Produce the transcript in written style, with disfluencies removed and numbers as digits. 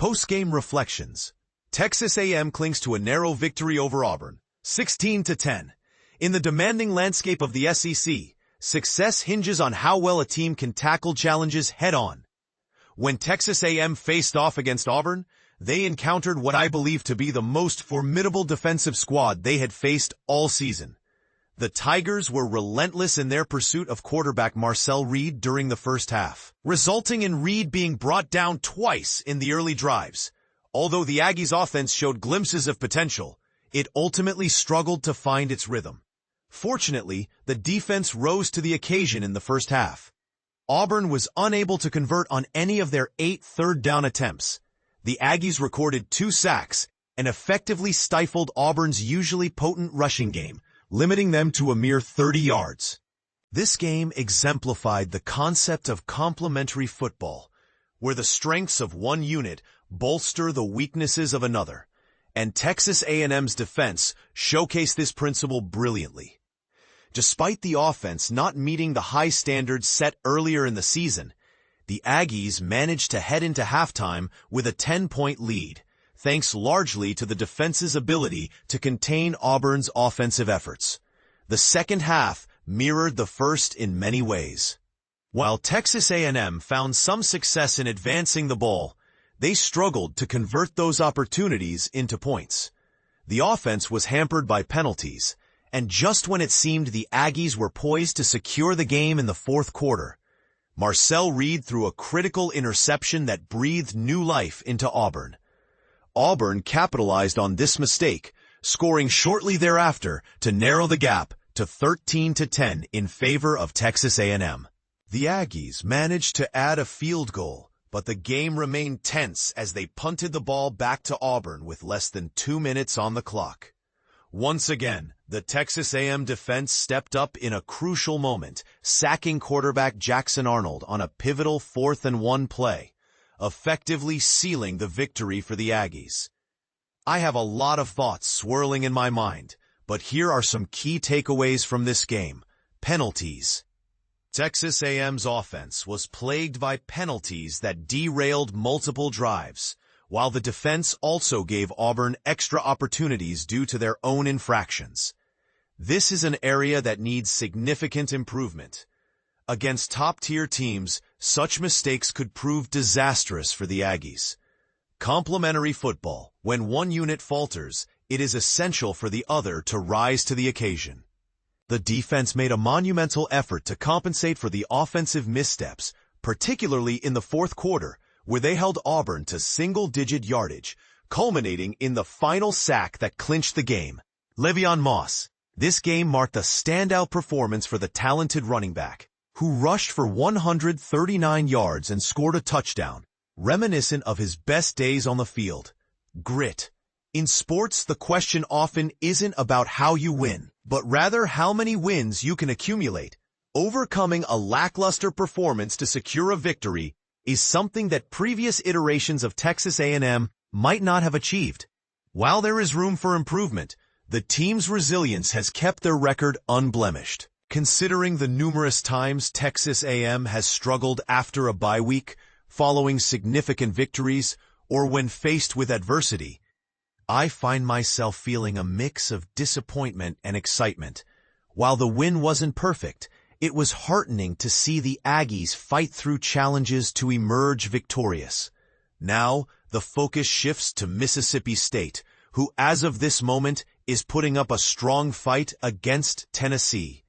Postgame reflections. Texas A&M clings to a narrow victory over Auburn, 16-10. In the demanding landscape of the SEC, success hinges on how well a team can tackle challenges head-on. When Texas A&M faced off against Auburn, they encountered what I believe to be the most formidable defensive squad they had faced all season. The Tigers were relentless in their pursuit of quarterback Marcel Reed during the first half, resulting in Reed being brought down twice in the early drives. Although the Aggies' offense showed glimpses of potential, it ultimately struggled to find its rhythm. Fortunately, the defense rose to the occasion in the first half. Auburn was unable to convert on any of their 8 third-down attempts. The Aggies recorded 2 sacks and effectively stifled Auburn's usually potent rushing game, limiting them to a mere 30 yards. This game exemplified the concept of complementary football, where the strengths of one unit bolster the weaknesses of another, and Texas A&M's defense showcased this principle brilliantly. Despite the offense not meeting the high standards set earlier in the season, the Aggies managed to head into halftime with a 10-point lead, thanks largely to the defense's ability to contain Auburn's offensive efforts. The second half mirrored the first in many ways. While Texas A&M found some success in advancing the ball, they struggled to convert those opportunities into points. The offense was hampered by penalties, and just when it seemed the Aggies were poised to secure the game in the fourth quarter, Marcel Reed threw a critical interception that breathed new life into Auburn. Auburn capitalized on this mistake, scoring shortly thereafter to narrow the gap to 13-10 in favor of Texas A&M. The Aggies managed to add a field goal, but the game remained tense as they punted the ball back to Auburn with less than 2 minutes on the clock. Once again, the Texas A&M defense stepped up in a crucial moment, sacking quarterback Jackson Arnold on a pivotal 4th-and-1 play, effectively sealing the victory for the Aggies. I have a lot of thoughts swirling in my mind, but here are some key takeaways from this game. Penalties. Texas A&M's offense was plagued by penalties that derailed multiple drives, while the defense also gave Auburn extra opportunities due to their own infractions. This is an area that needs significant improvement. Against top-tier teams, such mistakes could prove disastrous for the Aggies. Complementary football. When one unit falters, it is essential for the other to rise to the occasion. The defense made a monumental effort to compensate for the offensive missteps, particularly in the fourth quarter, where they held Auburn to single-digit yardage, culminating in the final sack that clinched the game. Le'Veon Moss. This game marked a standout performance for the talented running back, who rushed for 139 yards and scored a touchdown, reminiscent of his best days on the field. Grit. In sports, the question often isn't about how you win, but rather how many wins you can accumulate. Overcoming a lackluster performance to secure a victory is something that previous iterations of Texas A&M might not have achieved. While there is room for improvement, the team's resilience has kept their record unblemished. Considering the numerous times Texas A&M has struggled after a bye week, following significant victories, or when faced with adversity, I find myself feeling a mix of disappointment and excitement. While the win wasn't perfect, it was heartening to see the Aggies fight through challenges to emerge victorious. Now, the focus shifts to Mississippi State, who as of this moment is putting up a strong fight against Tennessee.